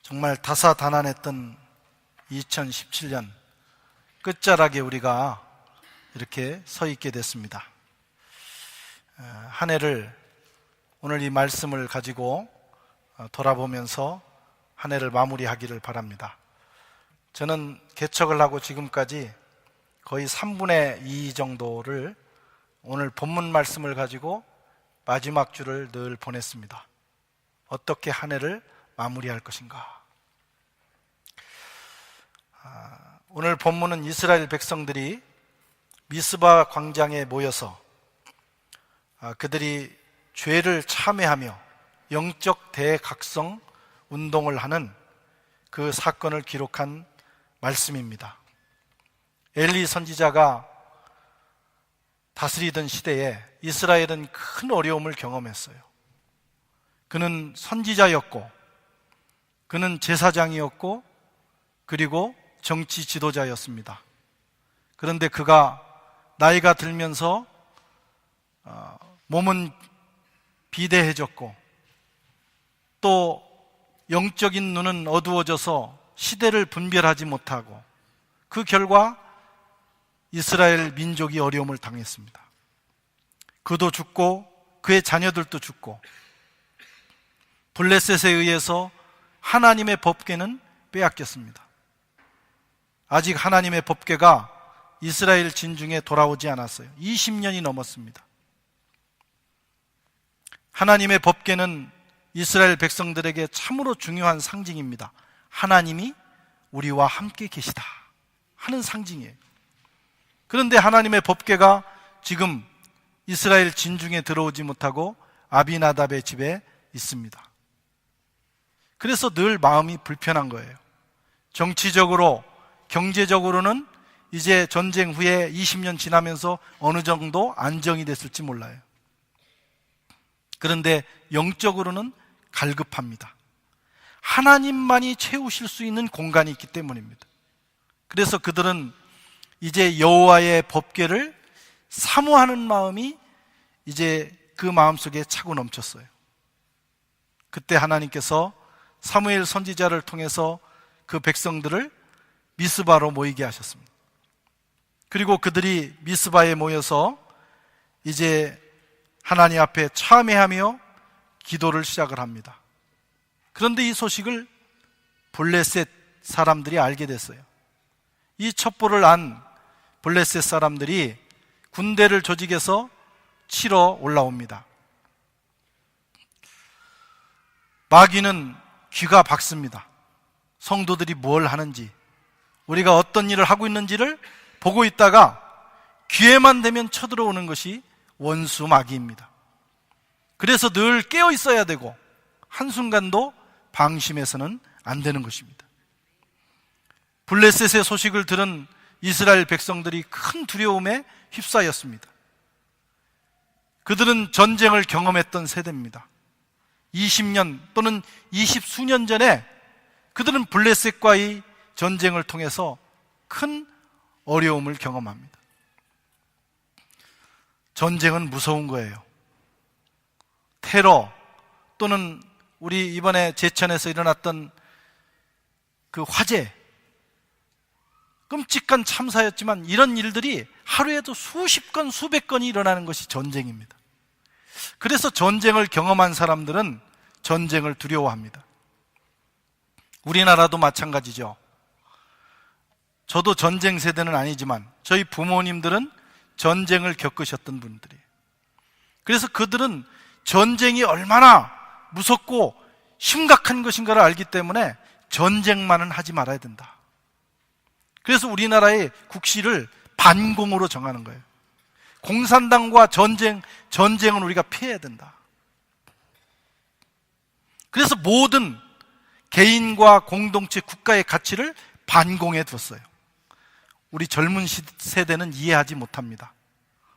정말 다사다난했던 2017년 끝자락에 우리가 이렇게 서 있게 됐습니다. 한 해를 오늘 이 말씀을 가지고 돌아보면서 한 해를 마무리하기를 바랍니다. 저는 개척을 하고 지금까지 거의 3분의 2 정도를 오늘 본문 말씀을 가지고 마지막 주를 늘 보냈습니다. 어떻게 한 해를 마무리할 것인가. 오늘 본문은 이스라엘 백성들이 미스바 광장에 모여서 그들이 죄를 참회하며 영적 대각성 운동을 하는 그 사건을 기록한 말씀입니다. 엘리 선지자가 다스리던 시대에 이스라엘은 큰 어려움을 경험했어요. 그는 선지자였고, 그는 제사장이었고, 그리고 정치 지도자였습니다. 그런데 그가 나이가 들면서 몸은 비대해졌고, 또 영적인 눈은 어두워져서 시대를 분별하지 못하고, 그 결과 이스라엘 민족이 어려움을 당했습니다. 그도 죽고 그의 자녀들도 죽고, 블레셋에 의해서 하나님의 법궤는 빼앗겼습니다. 아직 하나님의 법궤가 이스라엘 진중에 돌아오지 않았어요. 20년이 넘었습니다. 하나님의 법궤는 이스라엘 백성들에게 참으로 중요한 상징입니다. 하나님이 우리와 함께 계시다 하는 상징이에요. 그런데 하나님의 법궤가 지금 이스라엘 진중에 들어오지 못하고 아비나답의 집에 있습니다. 그래서 늘 마음이 불편한 거예요. 정치적으로, 경제적으로는 이제 전쟁 후에 20년 지나면서 어느 정도 안정이 됐을지 몰라요. 그런데 영적으로는 갈급합니다. 하나님만이 채우실 수 있는 공간이 있기 때문입니다. 그래서 그들은 이제 여호와의 법궤를 사모하는 마음이 이제 그 마음속에 차고 넘쳤어요. 그때 하나님께서 사무엘 선지자를 통해서 그 백성들을 미스바로 모이게 하셨습니다. 그리고 그들이 미스바에 모여서 이제 하나님 앞에 참회하며 기도를 시작을 합니다. 그런데 이 소식을 블레셋 사람들이 알게 됐어요. 이 첩보를 안 블레셋 사람들이 군대를 조직해서 치러 올라옵니다. 마귀는 귀가 박습니다. 성도들이 뭘 하는지, 우리가 어떤 일을 하고 있는지를 보고 있다가 귀에만 대면 쳐들어오는 것이 원수 마귀입니다. 그래서 늘 깨어 있어야 되고 한순간도 방심해서는 안 되는 것입니다. 블레셋의 소식을 들은 이스라엘 백성들이 큰 두려움에 휩싸였습니다. 그들은 전쟁을 경험했던 세대입니다. 20년 또는 20수년 전에 그들은 블레셋과의 전쟁을 통해서 큰 어려움을 경험합니다. 전쟁은 무서운 거예요. 테러 또는 우리 이번에 제천에서 일어났던 그 화재, 끔찍한 참사였지만 이런 일들이 하루에도 수십 건, 수백 건이 일어나는 것이 전쟁입니다. 그래서 전쟁을 경험한 사람들은 전쟁을 두려워합니다. 우리나라도 마찬가지죠. 저도 전쟁 세대는 아니지만 저희 부모님들은 전쟁을 겪으셨던 분들이에요. 그래서 그들은 전쟁이 얼마나 무섭고 심각한 것인가를 알기 때문에 전쟁만은 하지 말아야 된다. 그래서 우리나라의 국시를 반공으로 정하는 거예요. 공산당과 전쟁은 우리가 피해야 된다. 그래서 모든 개인과 공동체, 국가의 가치를 반공해 뒀어요. 우리 젊은 세대는 이해하지 못합니다.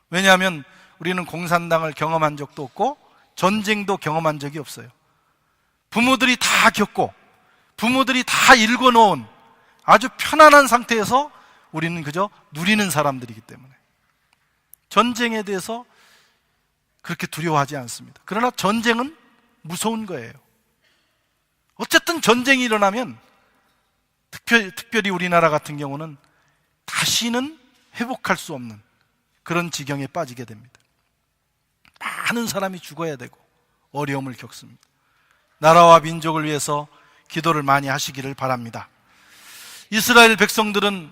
왜냐하면 우리는 공산당을 경험한 적도 없고 전쟁도 경험한 적이 없어요. 부모들이 다 겪고 부모들이 다 읽어놓은 아주 편안한 상태에서 우리는 그저 누리는 사람들이기 때문에 전쟁에 대해서 그렇게 두려워하지 않습니다. 그러나 전쟁은 무서운 거예요. 어쨌든 전쟁이 일어나면 특별히 우리나라 같은 경우는 다시는 회복할 수 없는 그런 지경에 빠지게 됩니다. 많은 사람이 죽어야 되고 어려움을 겪습니다. 나라와 민족을 위해서 기도를 많이 하시기를 바랍니다. 이스라엘 백성들은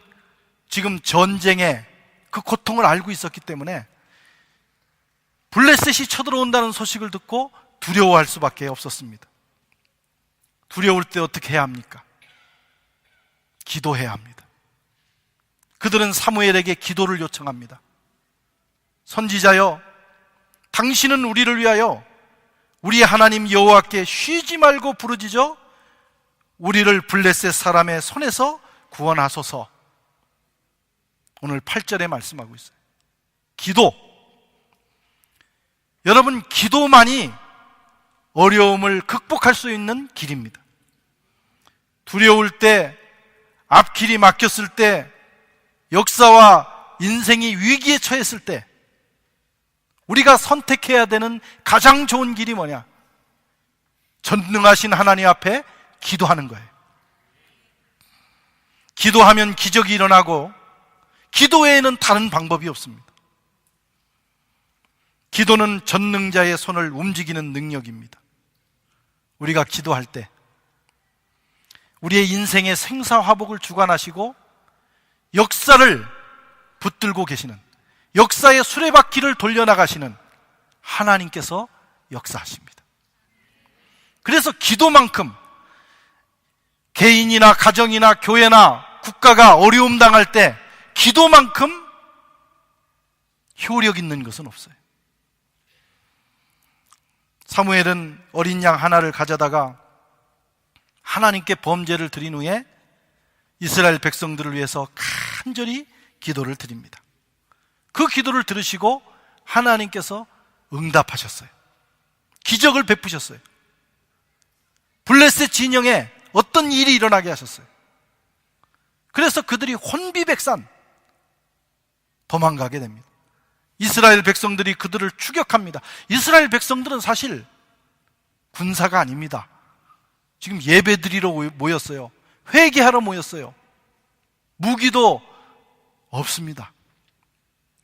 지금 전쟁의 그 고통을 알고 있었기 때문에 블레셋이 쳐들어온다는 소식을 듣고 두려워할 수밖에 없었습니다. 두려울 때 어떻게 해야 합니까? 기도해야 합니다. 그들은 사무엘에게 기도를 요청합니다. 선지자여, 당신은 우리를 위하여 우리 하나님 여호와께 쉬지 말고 부르짖어 우리를 블레셋 사람의 손에서 구원하소서. 오늘 8절에 말씀하고 있어요. 기도. 여러분, 기도만이 어려움을 극복할 수 있는 길입니다. 두려울 때, 앞길이 막혔을 때, 역사와 인생이 위기에 처했을 때 우리가 선택해야 되는 가장 좋은 길이 뭐냐? 전능하신 하나님 앞에 기도하는 거예요. 기도하면 기적이 일어나고 기도 외에는 다른 방법이 없습니다. 기도는 전능자의 손을 움직이는 능력입니다. 우리가 기도할 때 우리의 인생의 생사화복을 주관하시고 역사를 붙들고 계시는, 역사의 수레바퀴를 돌려나가시는 하나님께서 역사하십니다. 그래서 기도만큼 개인이나 가정이나 교회나 국가가 어려움 당할 때 기도만큼 효력 있는 것은 없어요. 사무엘은 어린 양 하나를 가져다가 하나님께 범죄를 드린 후에 이스라엘 백성들을 위해서 간절히 기도를 드립니다. 그 기도를 들으시고 하나님께서 응답하셨어요. 기적을 베푸셨어요. 블레셋 진영에 어떤 일이 일어나게 하셨어요. 그래서 그들이 혼비백산 도망가게 됩니다. 이스라엘 백성들이 그들을 추격합니다. 이스라엘 백성들은 사실 군사가 아닙니다. 지금 예배드리러 모였어요. 회개하러 모였어요. 무기도 없습니다.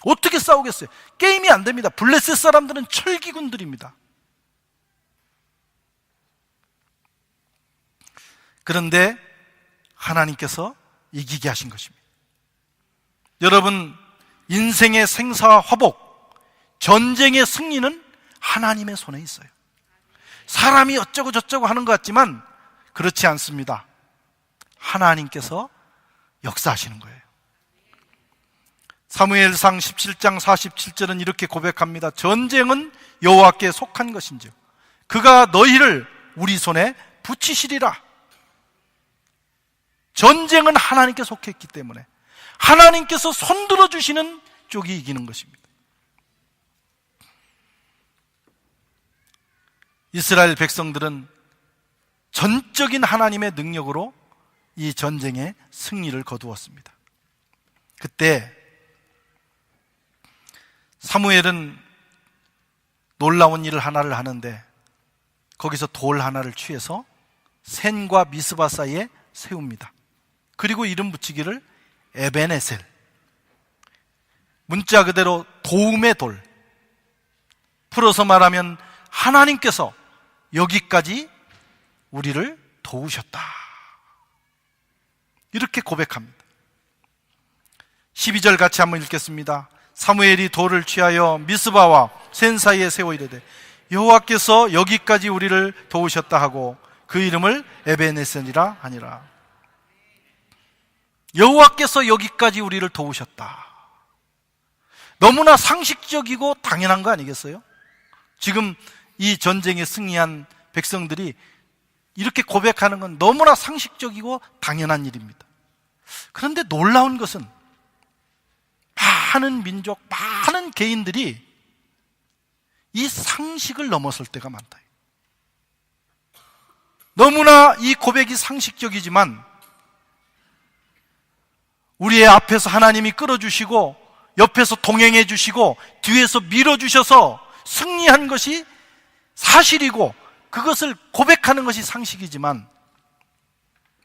어떻게 싸우겠어요? 게임이 안 됩니다. 블레셋 사람들은 철기군들입니다. 그런데 하나님께서 이기게 하신 것입니다. 여러분, 인생의 생사와 화복, 전쟁의 승리는 하나님의 손에 있어요. 사람이 어쩌고 저쩌고 하는 것 같지만 그렇지 않습니다. 하나님께서 역사하시는 거예요. 사무엘상 17장 47절은 이렇게 고백합니다. 전쟁은 여호와께 속한 것인즉 그가 너희를 우리 손에 붙이시리라. 전쟁은 하나님께 속했기 때문에 하나님께서 손들어 주시는 쪽이 이기는 것입니다. 이스라엘 백성들은 전적인 하나님의 능력으로 이 전쟁의 승리를 거두었습니다. 그때 사무엘은 놀라운 일을 하나를 하는데 거기서 돌 하나를 취해서 센과 미스바 사이에 세웁니다. 그리고 이름 붙이기를 에벤에셀, 문자 그대로 도움의 돌, 풀어서 말하면 하나님께서 여기까지 우리를 도우셨다, 이렇게 고백합니다. 12절 같이 한번 읽겠습니다. 사무엘이 돌을 취하여 미스바와 센 사이에 세워 이르되 여호와께서 여기까지 우리를 도우셨다 하고 그 이름을 에벤에셀이라 하니라. 여호와께서 여기까지 우리를 도우셨다. 너무나 상식적이고 당연한 거 아니겠어요? 지금 이 전쟁에 승리한 백성들이 이렇게 고백하는 건 너무나 상식적이고 당연한 일입니다. 그런데 놀라운 것은 많은 민족, 많은 개인들이 이 상식을 넘어설 때가 많다. 너무나 이 고백이 상식적이지만 우리의 앞에서 하나님이 끌어주시고 옆에서 동행해 주시고 뒤에서 밀어주셔서 승리한 것이 사실이고 그것을 고백하는 것이 상식이지만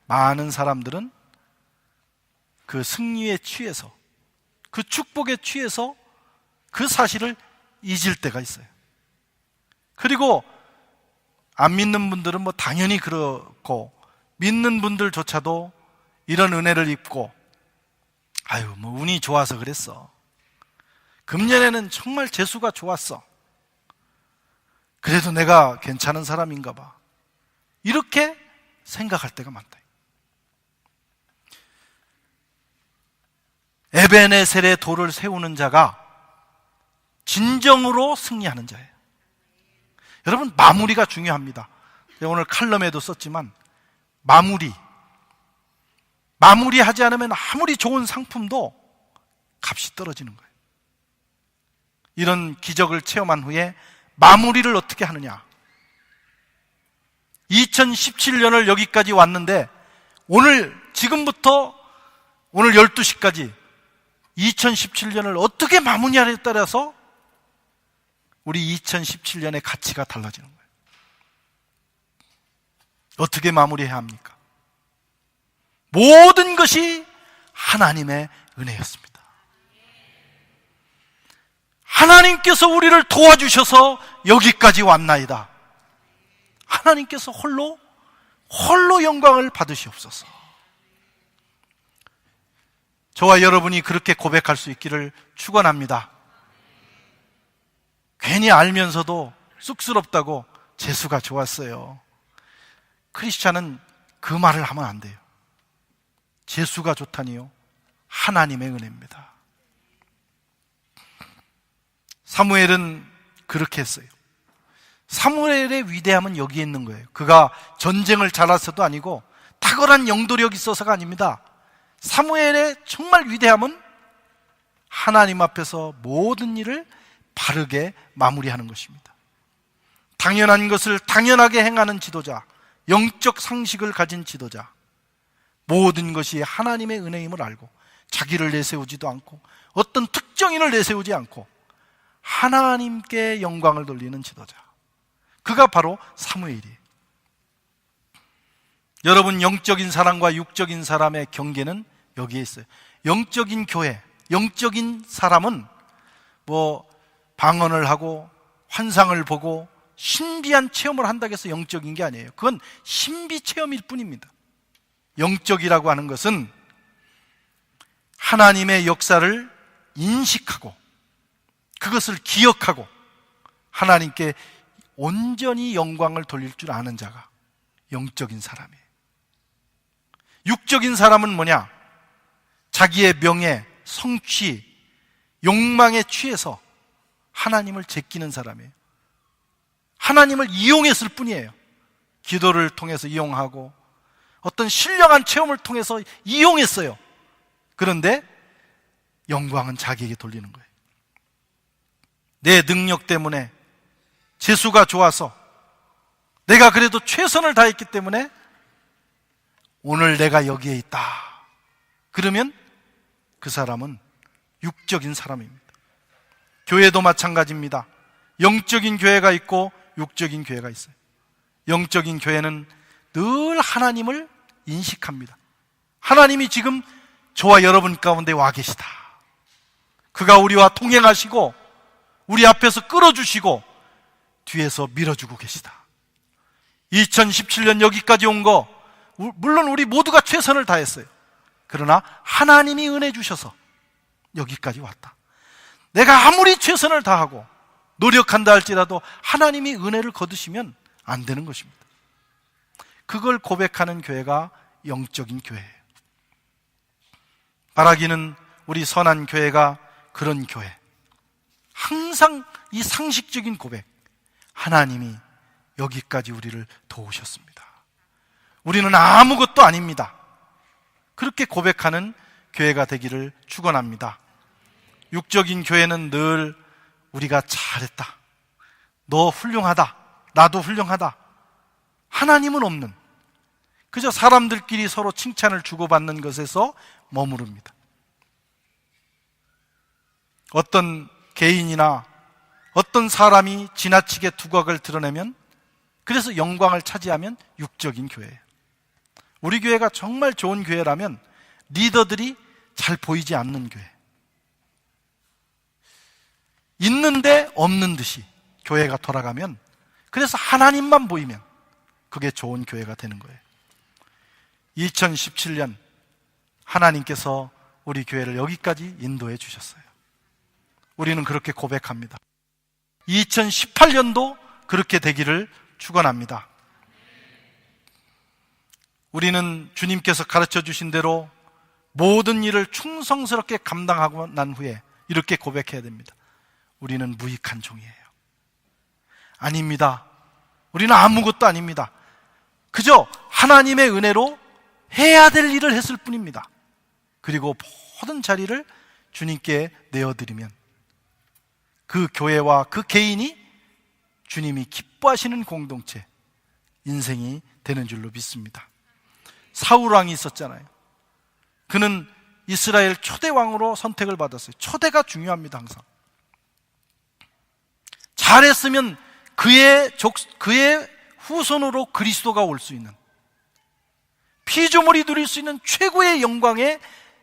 많은 사람들은 그 승리에 취해서, 그 축복에 취해서 그 사실을 잊을 때가 있어요. 그리고 안 믿는 분들은 뭐 당연히 그렇고, 믿는 분들조차도 이런 은혜를 입고 아유 뭐 운이 좋아서 그랬어, 금년에는 정말 재수가 좋았어, 그래도 내가 괜찮은 사람인가 봐, 이렇게 생각할 때가 많다. 에베네셀의 돌을 세우는 자가 진정으로 승리하는 자예요. 여러분, 마무리가 중요합니다. 오늘 칼럼에도 썼지만 마무리하지 않으면 아무리 좋은 상품도 값이 떨어지는 거예요. 이런 기적을 체험한 후에 마무리를 어떻게 하느냐. 2017년을 여기까지 왔는데 지금부터 오늘 12시까지 2017년을 어떻게 마무리하냐에 따라서 우리 2017년의 가치가 달라지는 거예요. 어떻게 마무리해야 합니까? 모든 것이 하나님의 은혜였습니다. 하나님께서 우리를 도와주셔서 여기까지 왔나이다. 하나님께서 홀로 영광을 받으시옵소서. 저와 여러분이 그렇게 고백할 수 있기를 축원합니다. 괜히 알면서도 쑥스럽다고 재수가 좋았어요. 크리스찬은 그 말을 하면 안 돼요. 재수가 좋다니요, 하나님의 은혜입니다. 사무엘은 그렇게 했어요. 사무엘의 위대함은 여기에 있는 거예요. 그가 전쟁을 잘해서도 아니고 탁월한 영도력이 있어서가 아닙니다. 사무엘의 정말 위대함은 하나님 앞에서 모든 일을 바르게 마무리하는 것입니다. 당연한 것을 당연하게 행하는 지도자, 영적 상식을 가진 지도자, 모든 것이 하나님의 은혜임을 알고 자기를 내세우지도 않고 어떤 특정인을 내세우지 않고 하나님께 영광을 돌리는 지도자, 그가 바로 사무엘이에요. 여러분, 영적인 사람과 육적인 사람의 경계는 여기에 있어요. 영적인 교회, 영적인 사람은 뭐 방언을 하고 환상을 보고 신비한 체험을 한다고 해서 영적인 게 아니에요. 그건 신비 체험일 뿐입니다. 영적이라고 하는 것은 하나님의 역사를 인식하고 그것을 기억하고 하나님께 온전히 영광을 돌릴 줄 아는 자가 영적인 사람이에요. 육적인 사람은 뭐냐? 자기의 명예, 성취, 욕망에 취해서 하나님을 제끼는 사람이에요. 하나님을 이용했을 뿐이에요. 기도를 통해서 이용하고 어떤 신령한 체험을 통해서 이용했어요. 그런데 영광은 자기에게 돌리는 거예요. 내 능력 때문에, 재수가 좋아서, 내가 그래도 최선을 다했기 때문에 오늘 내가 여기에 있다. 그러면 그 사람은 육적인 사람입니다. 교회도 마찬가지입니다. 영적인 교회가 있고 육적인 교회가 있어요. 영적인 교회는 늘 하나님을 인식합니다. 하나님이 지금 저와 여러분 가운데 와 계시다. 그가 우리와 동행하시고 우리 앞에서 끌어주시고 뒤에서 밀어주고 계시다. 2017년 여기까지 온 거 물론 우리 모두가 최선을 다했어요. 그러나 하나님이 은혜 주셔서 여기까지 왔다. 내가 아무리 최선을 다하고 노력한다 할지라도 하나님이 은혜를 거두시면 안 되는 것입니다. 그걸 고백하는 교회가 영적인 교회예요. 바라기는 우리 선한 교회가 그런 교회, 항상 이 상식적인 고백, 하나님이 여기까지 우리를 도우셨습니다. 우리는 아무것도 아닙니다. 그렇게 고백하는 교회가 되기를 축원합니다. 육적인 교회는 늘 우리가 잘했다, 너 훌륭하다, 나도 훌륭하다, 하나님은 없는, 그저 사람들끼리 서로 칭찬을 주고받는 것에서 머무릅니다. 어떤 개인이나 어떤 사람이 지나치게 두각을 드러내면 그래서 영광을 차지하면 육적인 교회예요. 우리 교회가 정말 좋은 교회라면 리더들이 잘 보이지 않는 교회, 있는데 없는 듯이 교회가 돌아가면, 그래서 하나님만 보이면 그게 좋은 교회가 되는 거예요. 2017년 하나님께서 우리 교회를 여기까지 인도해 주셨어요. 우리는 그렇게 고백합니다. 2018년도 그렇게 되기를 축원합니다. 우리는 주님께서 가르쳐 주신 대로 모든 일을 충성스럽게 감당하고 난 후에 이렇게 고백해야 됩니다. 우리는 무익한 종이에요. 아닙니다. 우리는 아무것도 아닙니다. 그저 하나님의 은혜로 해야 될 일을 했을 뿐입니다. 그리고 모든 자리를 주님께 내어드리면 그 교회와 그 개인이 주님이 기뻐하시는 공동체, 인생이 되는 줄로 믿습니다. 사울 왕이 있었잖아요. 그는 이스라엘 초대 왕으로 선택을 받았어요. 초대가 중요합니다. 항상 잘했으면 그의 후손으로 그리스도가 올 수 있는, 피조물이 누릴 수 있는 최고의 영광의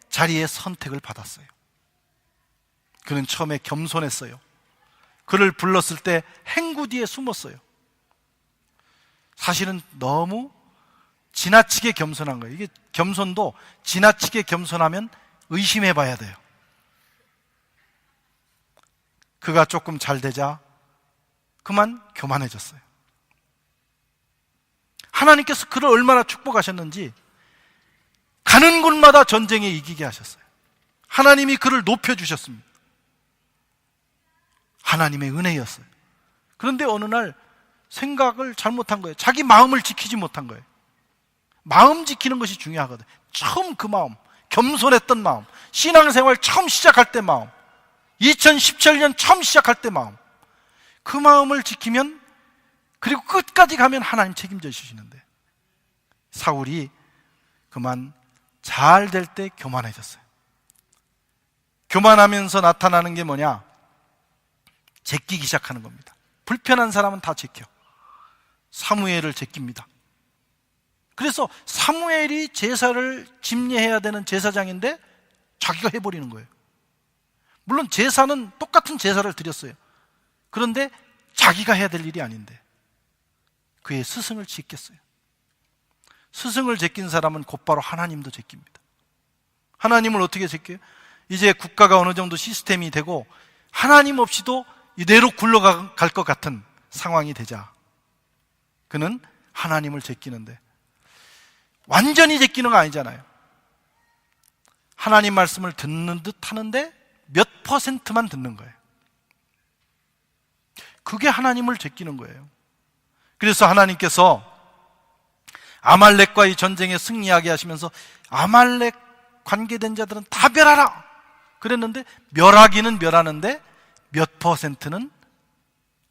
자리에 선택을 받았어요. 그는 처음에 겸손했어요. 그를 불렀을 때 행구 뒤에 숨었어요. 사실은 너무 지나치게 겸손한 거예요. 이게 겸손도 지나치게 겸손하면 의심해 봐야 돼요. 그가 조금 잘 되자 그만 교만해졌어요. 하나님께서 그를 얼마나 축복하셨는지 가는 곳마다 전쟁에 이기게 하셨어요. 하나님이 그를 높여주셨습니다. 하나님의 은혜였어요. 그런데 어느 날 생각을 잘못한 거예요. 자기 마음을 지키지 못한 거예요. 마음 지키는 것이 중요하거든요. 처음 그 마음, 겸손했던 마음, 신앙생활 처음 시작할 때 마음, 2017년 처음 시작할 때 마음, 그 마음을 지키면, 그리고 끝까지 가면 하나님 책임져 주시는데, 사울이 그만 잘 될 때 교만해졌어요. 교만하면서 나타나는 게 뭐냐? 제끼기 시작하는 겁니다. 불편한 사람은 다 제껴. 사무엘을 제낍니다. 그래서 사무엘이 제사를 집례해야 되는 제사장인데 자기가 해버리는 거예요. 물론 제사는 똑같은 제사를 드렸어요. 그런데 자기가 해야 될 일이 아닌데 그의 스승을 제꼈어요. 스승을 제낀 사람은 곧바로 하나님도 제낍니다. 하나님을 어떻게 제껴요? 이제 국가가 어느 정도 시스템이 되고 하나님 없이도 이대로 굴러갈 것 같은 상황이 되자 그는 하나님을 제끼는데, 완전히 제끼는 거 아니잖아요. 하나님 말씀을 듣는 듯 하는데 몇 %만 듣는 거예요. 그게 하나님을 제끼는 거예요. 그래서 하나님께서 아말렉과의 전쟁에 승리하게 하시면서 아말렉 관계된 자들은 다 멸하라 그랬는데, 멸하기는 멸하는데 몇 %는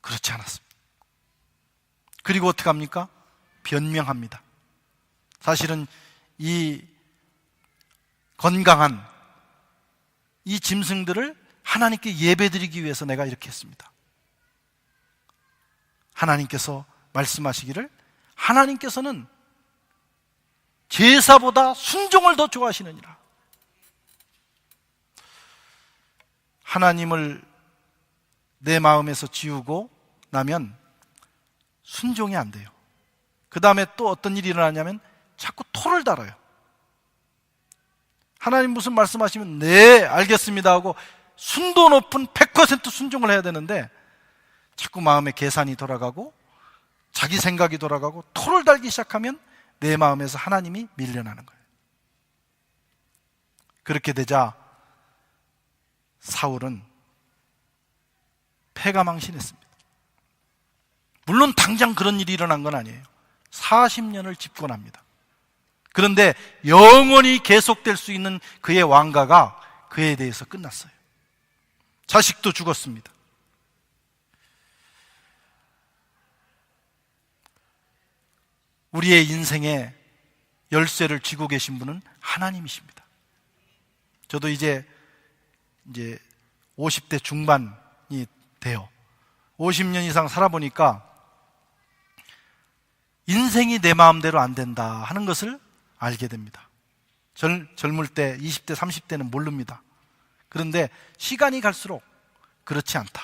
그렇지 않았습니다. 그리고 어떻게 합니까? 변명합니다. 사실은 이 건강한 이 짐승들을 하나님께 예배드리기 위해서 내가 이렇게 했습니다. 하나님께서 말씀하시기를, 하나님께서는 제사보다 순종을 더 좋아하시느니라. 하나님을 내 마음에서 지우고 나면 순종이 안 돼요. 그 다음에 또 어떤 일이 일어나냐면 자꾸 토를 달아요. 하나님 무슨 말씀하시면 네 알겠습니다 하고 순도 높은 100% 순종을 해야 되는데 자꾸 마음에 계산이 돌아가고 자기 생각이 돌아가고 토를 달기 시작하면 내 마음에서 하나님이 밀려나는 거예요. 그렇게 되자 사울은 패가망신했습니다. 물론 당장 그런 일이 일어난 건 아니에요. 40년을 집권합니다. 그런데 영원히 계속될 수 있는 그의 왕가가 그에 대해서 끝났어요. 자식도 죽었습니다. 우리의 인생에 열쇠를 쥐고 계신 분은 하나님이십니다. 저도 이제 50대 중반이 돼요. 50년 이상 살아보니까 인생이 내 마음대로 안 된다 하는 것을 알게 됩니다. 젊을 때 20대 30대는 모릅니다. 그런데 시간이 갈수록 그렇지 않다.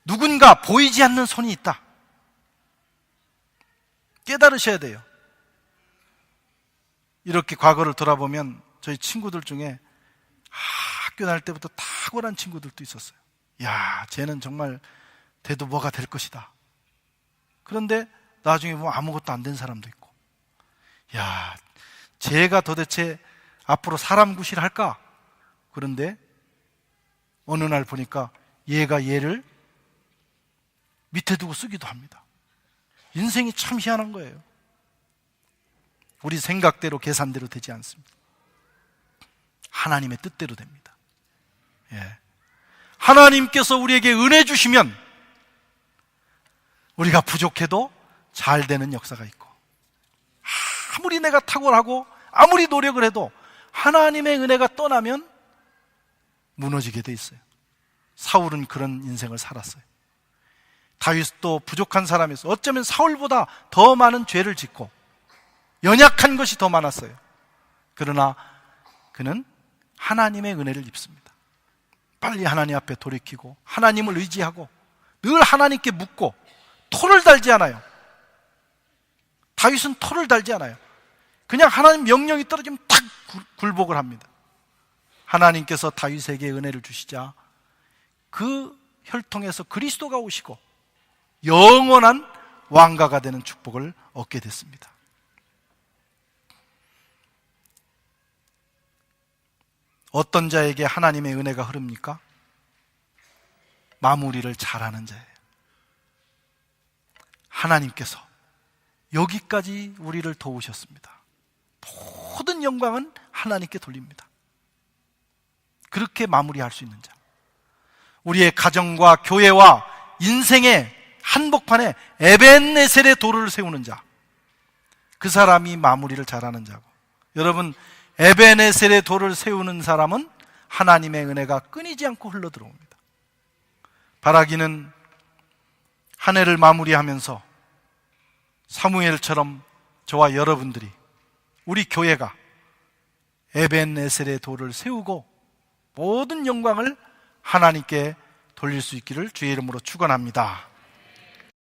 누군가 보이지 않는 손이 있다. 깨달으셔야 돼요. 이렇게 과거를 돌아보면 저희 친구들 중에 학교 다닐 때부터 탁월한 친구들도 있었어요. 야, 쟤는 정말 돼도 뭐가 될 것이다. 그런데 나중에 보면 아무것도 안 된 사람도 있고, 야, 쟤가 도대체 앞으로 사람 구실할까? 그런데 어느 날 보니까 얘가 얘를 밑에 두고 쓰기도 합니다. 인생이 참 희한한 거예요. 우리 생각대로 계산대로 되지 않습니다. 하나님의 뜻대로 됩니다. 예. 하나님께서 우리에게 은혜 주시면 우리가 부족해도 잘 되는 역사가 있고, 아무리 내가 탁월하고 아무리 노력을 해도 하나님의 은혜가 떠나면 무너지게 돼 있어요. 사울은 그런 인생을 살았어요. 다윗도 부족한 사람이었어요. 어쩌면 사울보다 더 많은 죄를 짓고 연약한 것이 더 많았어요. 그러나 그는 하나님의 은혜를 입습니다. 빨리 하나님 앞에 돌이키고 하나님을 의지하고 늘 하나님께 묻고 토를 달지 않아요. 다윗은 토를 달지 않아요. 그냥 하나님 명령이 떨어지면 탁 굴복을 합니다. 하나님께서 다윗에게 은혜를 주시자 그 혈통에서 그리스도가 오시고 영원한 왕가가 되는 축복을 얻게 됐습니다. 어떤 자에게 하나님의 은혜가 흐릅니까? 마무리를 잘하는 자예요. 하나님께서 여기까지 우리를 도우셨습니다. 모든 영광은 하나님께 돌립니다. 그렇게 마무리할 수 있는 자, 우리의 가정과 교회와 인생의 한복판에 에벤네셀의 도를 세우는 자, 그 사람이 마무리를 잘하는 자고, 여러분, 에벤네셀의 도를 세우는 사람은 하나님의 은혜가 끊이지 않고 흘러들어옵니다. 바라기는 한 해를 마무리하면서 사무엘처럼 저와 여러분들이, 우리 교회가 에벤네셀의 도를 세우고 모든 영광을 하나님께 돌릴 수 있기를 주의 이름으로 축원합니다.